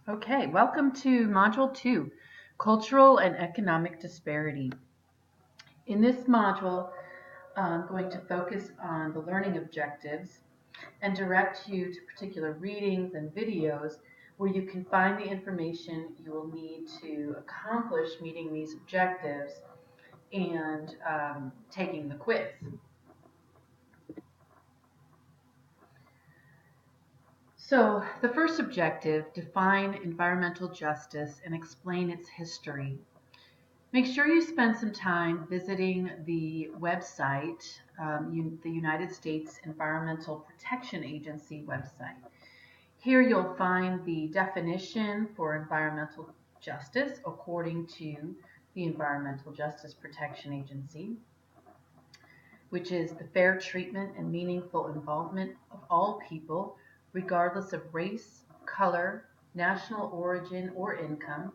Okay, welcome to Module 2, Cultural and Economic Disparity. In this module, I'm going to focus on the learning objectives and direct you to particular readings and videos where you can find the information you will need to accomplish meeting these objectives and taking the quiz. So, the first objective, define environmental justice and explain its history. Make sure you spend some time visiting the website, the United States Environmental Protection Agency website. Here you'll find the definition for environmental justice according to the Environmental Justice Protection Agency, which is the fair treatment and meaningful involvement of all people, regardless of race, color, national origin, or income,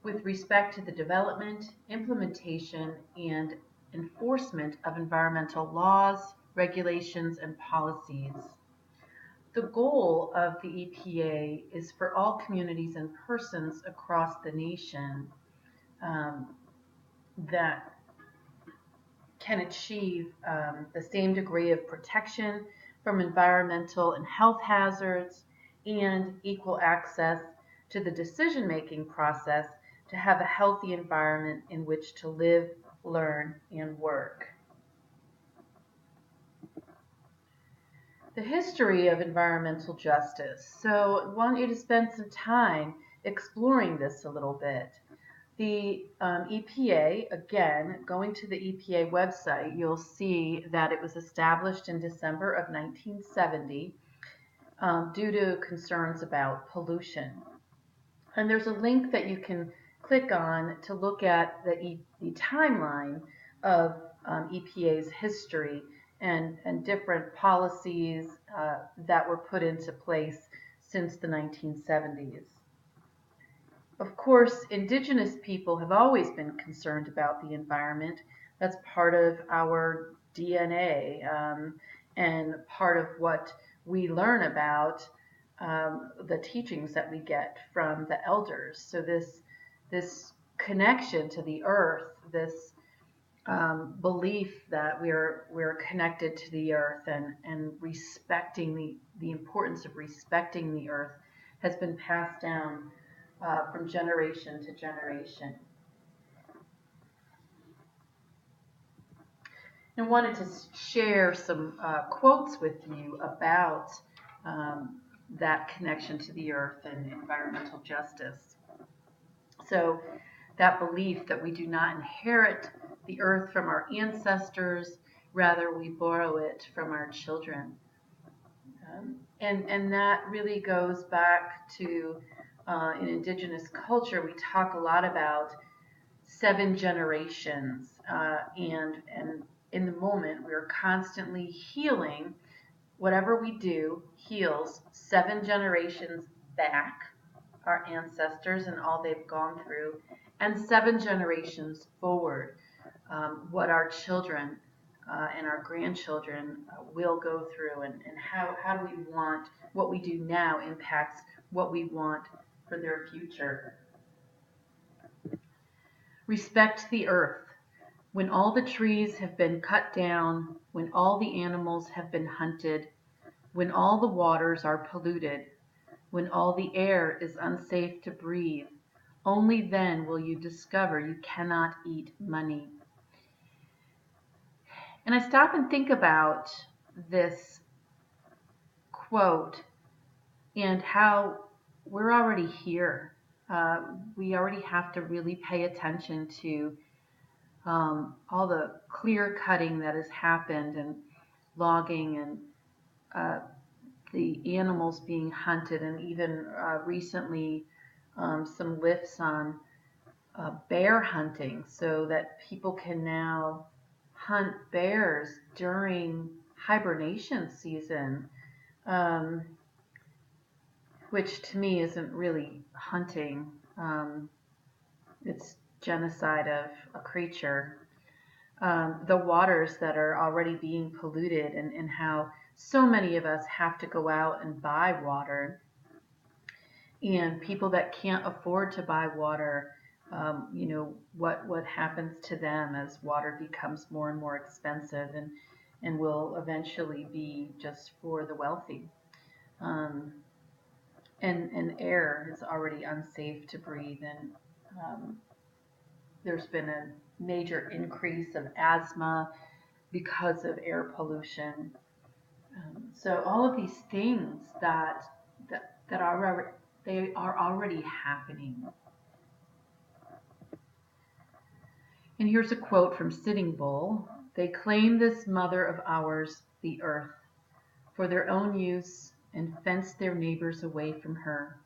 with respect to the development, implementation, and enforcement of environmental laws, regulations, and policies. The goal of the EPA is for all communities and persons across the nation um, that can achieve the same degree of protection from environmental and health hazards and equal access to the decision-making process to have a healthy environment in which to live, learn, and work. The history of environmental justice. So I want you to spend some time exploring this a little bit. The EPA, again, going to the EPA website, you'll see that it was established in December of 1970 due to concerns about pollution. And there's a link that you can click on to look at the timeline of EPA's history and different policies that were put into place since the 1970s. Of course, indigenous people have always been concerned about the environment. That's part of our DNA and part of what we learn about the teachings that we get from the elders. So this connection to the earth, this belief that we're connected to the earth and respecting the importance of respecting the earth has been passed down from generation to generation. And wanted to share some quotes with you about that connection to the earth and environmental justice. So that belief that we do not inherit the earth from our ancestors, rather we borrow it from our children. And that really goes back to in indigenous culture, we talk a lot about 7 generations, and in the moment we're constantly healing. Whatever we do heals 7 generations back, our ancestors and all they've gone through, and 7 generations forward, what our children and our grandchildren will go through, and how do we want what we do now impacts what we want for their future. Respect the earth. When all the trees have been cut down, when all the animals have been hunted, when all the waters are polluted, when all the air is unsafe to breathe, only then will you discover you cannot eat money. And I stop and think about this quote and how we're already here. We already have to really pay attention to all the clear cutting that has happened and logging and the animals being hunted, and even recently some lifts on bear hunting so that people can now hunt bears during hibernation season, which to me isn't really hunting. It's genocide of a creature. The waters that are already being polluted, and how so many of us have to go out and buy water. and people that can't afford to buy water, what happens to them as water becomes more and more expensive and will eventually be just for the wealthy. Um, and air is already unsafe to breathe, and there's been a major increase of asthma because of air pollution. So all of these things that are they are already happening. And here's a quote from Sitting Bull. They claim this mother of ours, the earth, for their own use and fence their neighbors away from her.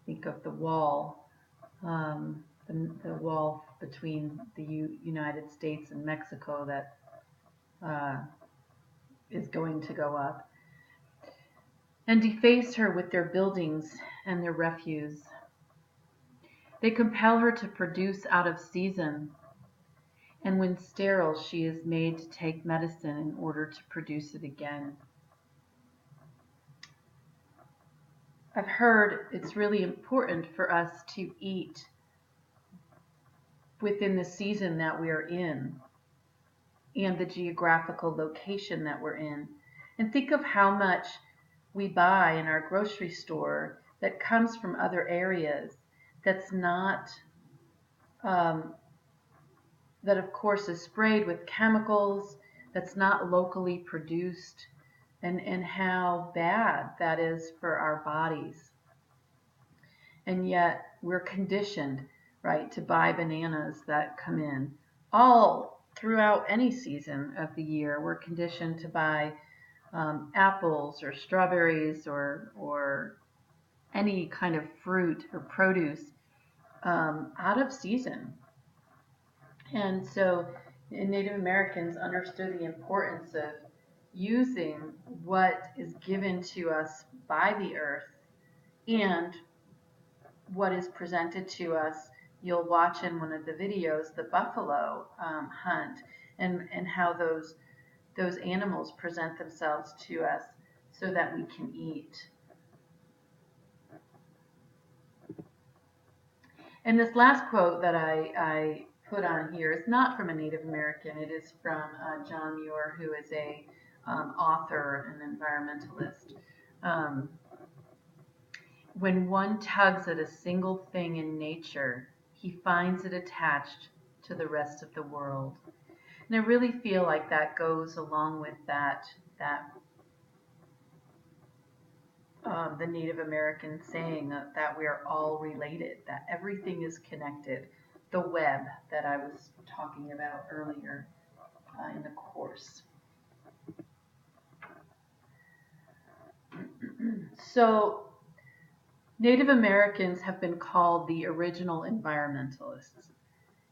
Think of the wall, the wall between the United States and Mexico that uh, is going to go up, and deface her with their buildings and their refuse. They compel her to produce out of season, and when sterile, she is made to take medicine in order to produce it again. I've heard it's really important for us to eat within the season that we are in and the geographical location that we're in. And think of how much we buy in our grocery store that comes from other areas that's not, um, that of course is sprayed with chemicals, that's not locally produced, and how bad that is for our bodies. And yet we're conditioned, right, to buy bananas that come in all throughout any season of the year. We're conditioned to buy apples or strawberries or any kind of fruit or produce out of season. And so Native Americans understood the importance of using what is given to us by the earth and what is presented to us. You'll watch in one of the videos the buffalo hunt and how those animals present themselves to us so that we can eat. And this last quote that I put on here is not from a Native American. It is from John Muir, who is a author and environmentalist. Um, when one tugs at a single thing in nature, he finds it attached to the rest of the world. And I really feel like that goes along with that the Native American saying that we are all related, that everything is connected, the web that I was talking about earlier in the course. So Native Americans have been called the original environmentalists.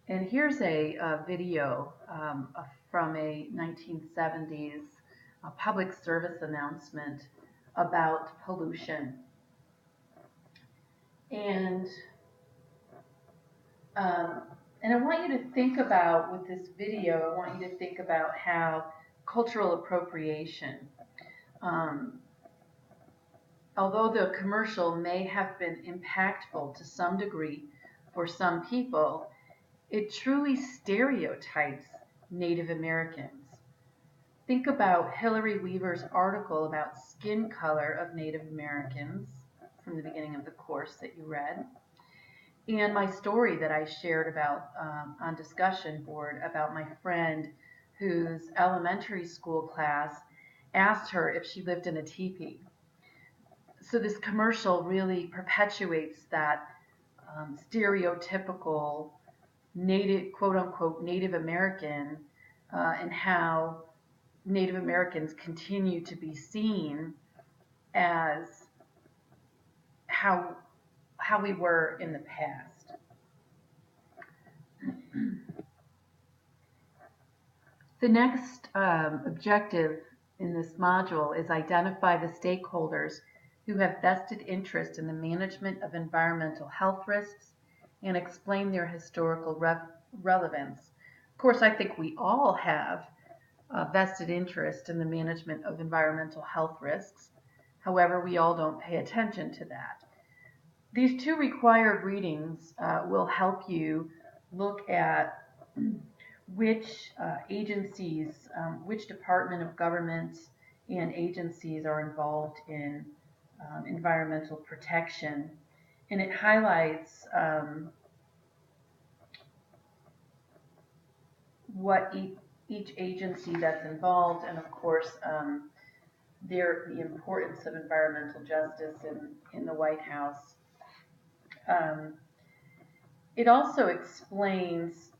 And here's a video from a 1970s public service announcement about pollution. And um, and I want you to think about, with this video, I want you to think about how cultural appropriation, um, although the commercial may have been impactful to some degree for some people, it truly stereotypes Native Americans. Think about Hillary Weaver's article about skin color of Native Americans from the beginning of the course that you read, and my story that I shared about on discussion board about my friend whose elementary school class asked her if she lived in a teepee. So this commercial really perpetuates that stereotypical native, quote unquote, Native American, and how Native Americans continue to be seen as how we were in the past. The next objective in this module is identify the stakeholders who have vested interest in the management of environmental health risks and explain their historical relevance. Of course, I think we all have vested interest in the management of environmental health risks. However, we all don't pay attention to that. These two required readings will help you look at which agencies, which department of government and agencies are involved in environmental protection. And it highlights what each agency that's involved, and of course, the importance of environmental justice in the White House. Um, it also explains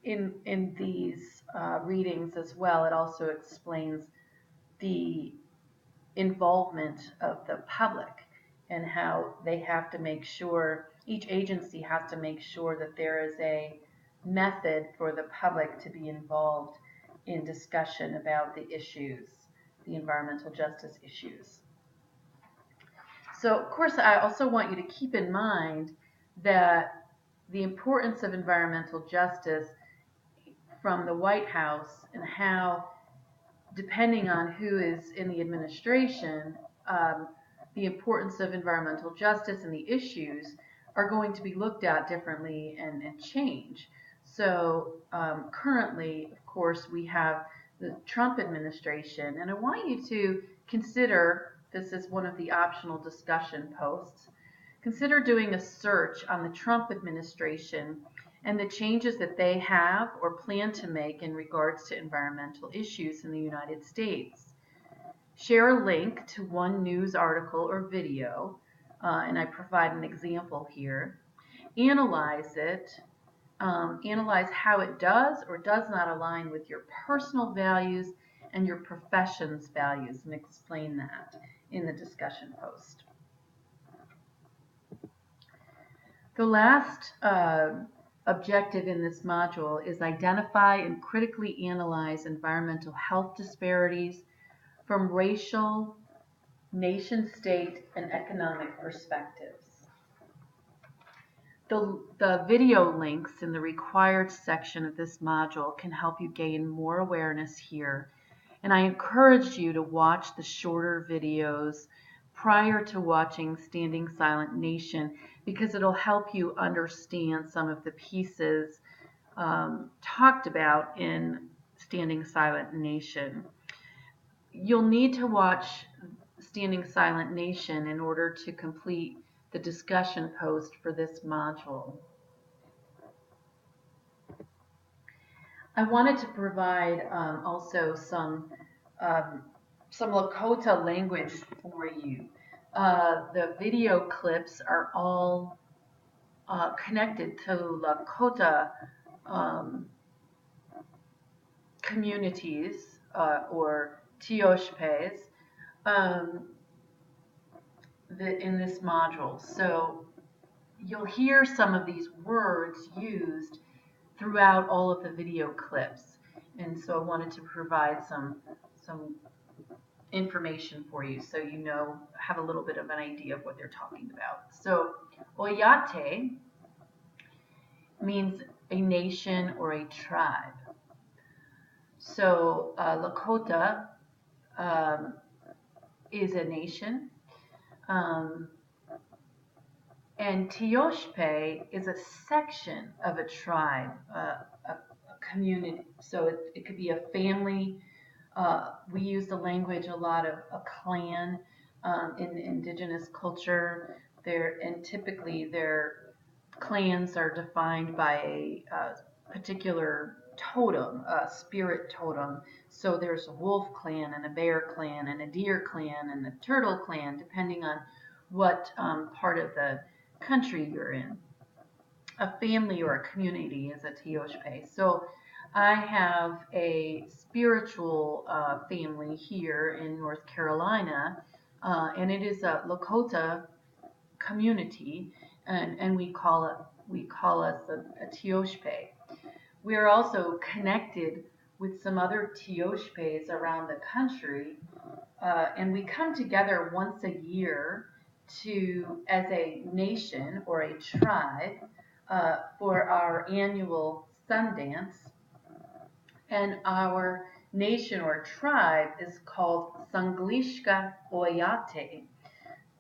in these readings as well, it also explains the involvement of the public and how they have to make sure, each agency has to make sure that there is a method for the public to be involved in discussion about the issues, the environmental justice issues. So, of course, I also want you to keep in mind that the importance of environmental justice from the White House and how, depending on who is in the administration, the importance of environmental justice and the issues are going to be looked at differently and change. So currently, of course, we have the Trump administration, and I want you to consider, this is one of the optional discussion posts, consider doing a search on the Trump administration and the changes that they have or plan to make in regards to environmental issues in the United States. Share a link to one news article or video, and I provide an example here. Analyze it. Analyze how it does or does not align with your personal values and your profession's values, and explain that in the discussion post. The last objective in this module is identify and critically analyze environmental health disparities from racial, nation-state, and economic perspectives. The video links in the required section of this module can help you gain more awareness here, and I encourage you to watch the shorter videos prior to watching Standing Silent Nation, because it'll help you understand some of the pieces talked about in Standing Silent Nation. You'll need to watch Standing Silent Nation in order to complete the discussion post for this module. I wanted to provide also some Lakota language for you. The video clips are all connected to Lakota communities or Tioshpes in this module. So you'll hear some of these words used throughout all of the video clips. And so I wanted to provide some information for you so you know, have a little bit of an idea of what they're talking about. So Oyate means a nation or a tribe. So Lakota is a nation, and Tioshpe is a section of a tribe, a community. So it could be a family. We use the language a lot of a clan in indigenous culture. And typically their clans are defined by a particular totem, a spirit totem. So there's a wolf clan and a bear clan and a deer clan and a turtle clan, depending on what part of the country you're in. A family or a community is a Tioshpe. So I have a spiritual family here in North Carolina, and it is a Lakota community, and we call us a Tioshpe. We are also connected with some other Tioshpes around the country, and we come together once a year as a nation or a tribe for our annual Sundance. And our nation or tribe is called Sanglishka Oyate.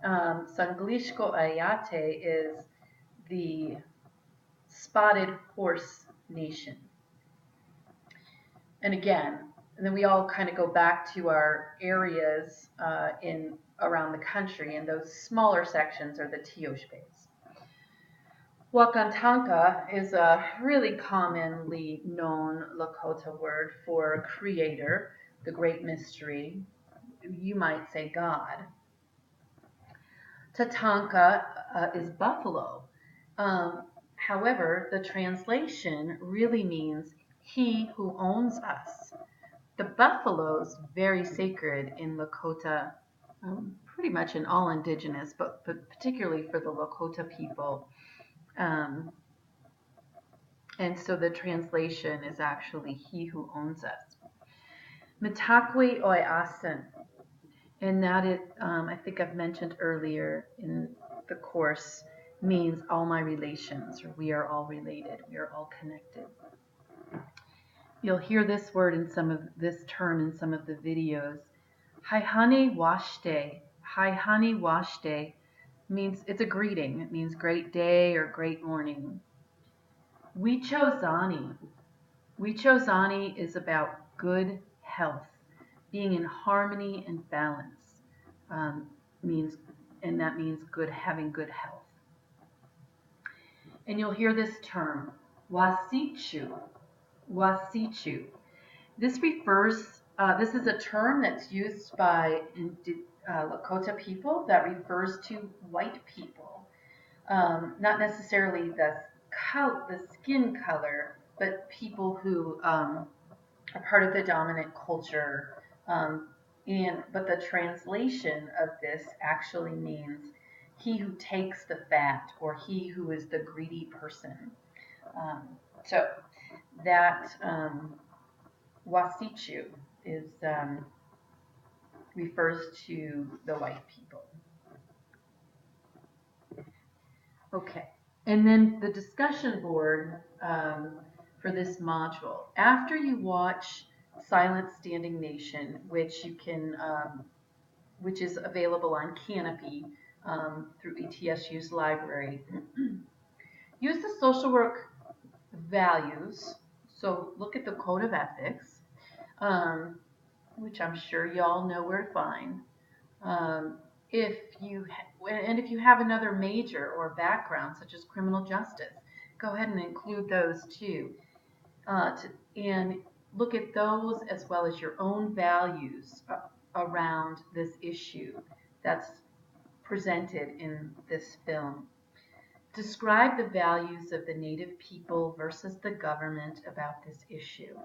Sanglishko Oyate is the spotted horse nation. And again, and then we all kind of go back to our areas in around the country, and those smaller sections are the Tioshpes. Wakantanka is a really commonly known Lakota word for creator, the great mystery. You might say God. Tatanka is buffalo. However, the translation really means he who owns us. The buffalo's very sacred in Lakota, pretty much in all indigenous, but particularly for the Lakota people. And so the translation is actually he who owns us. Mitakwe oyasen, and that is, I think I've mentioned earlier in the course, means all my relations, or we are all related, we are all connected. You'll hear this word in some of this term in some of the videos. Haihane washte. Haihane washte means, it's a greeting. It means great day or great morning. Wichozani. Wichozani is about good health, being in harmony and balance. And that means having good health. And you'll hear this term, wasichu. Wasichu. This is a term that's used by Lakota people that refers to white people. Not necessarily the skin color, but people who are part of the dominant culture. But the translation of this actually means he who takes the fat, or he who is the greedy person. So that Wasichu is refers to the white people. Okay, and then the discussion board for this module. After you watch Silent Standing Nation, which you can, which is available on Canopy through ETSU's library, use the social work values. So look at the Code of Ethics, which I'm sure y'all know where to find. If you have another major or background, such as criminal justice, go ahead and include those too. And look at those as well as your own values around this issue that's presented in this film. Describe the values of the Native people versus the government about this issue.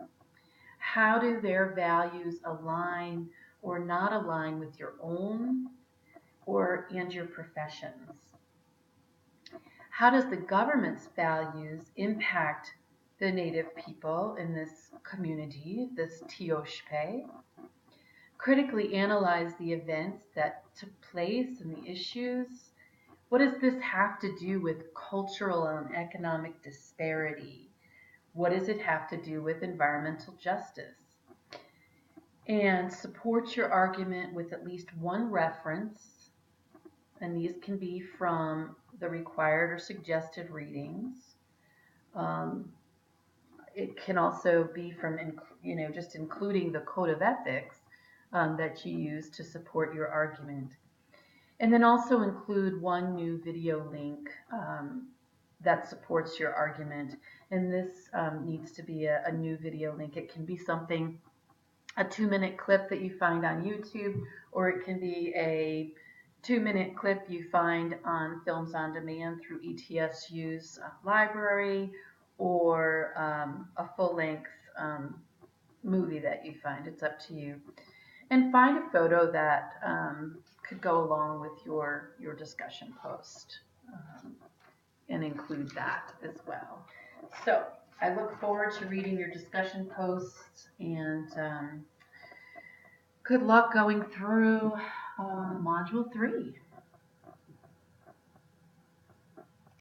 How do their values align or not align with your own and your professions? How does the government's values impact the Native people in this community, this Tioshpe? Critically analyze the events that took place and the issues. What does this have to do with cultural and economic disparity? What does it have to do with environmental justice? And support your argument with at least one reference, and these can be from the required or suggested readings. It can also be from, just including the Code of Ethics that you use to support your argument. And then also include one new video link that supports your argument. And this needs to be a new video link. It can be a 2-minute clip that you find on YouTube, or it can be a 2-minute clip you find on Films on Demand through ETSU's library, or a full-length movie that you find. It's up to you. And find a photo that could go along with your discussion post, and include that as well. So I look forward to reading your discussion posts, and good luck going through Module 3.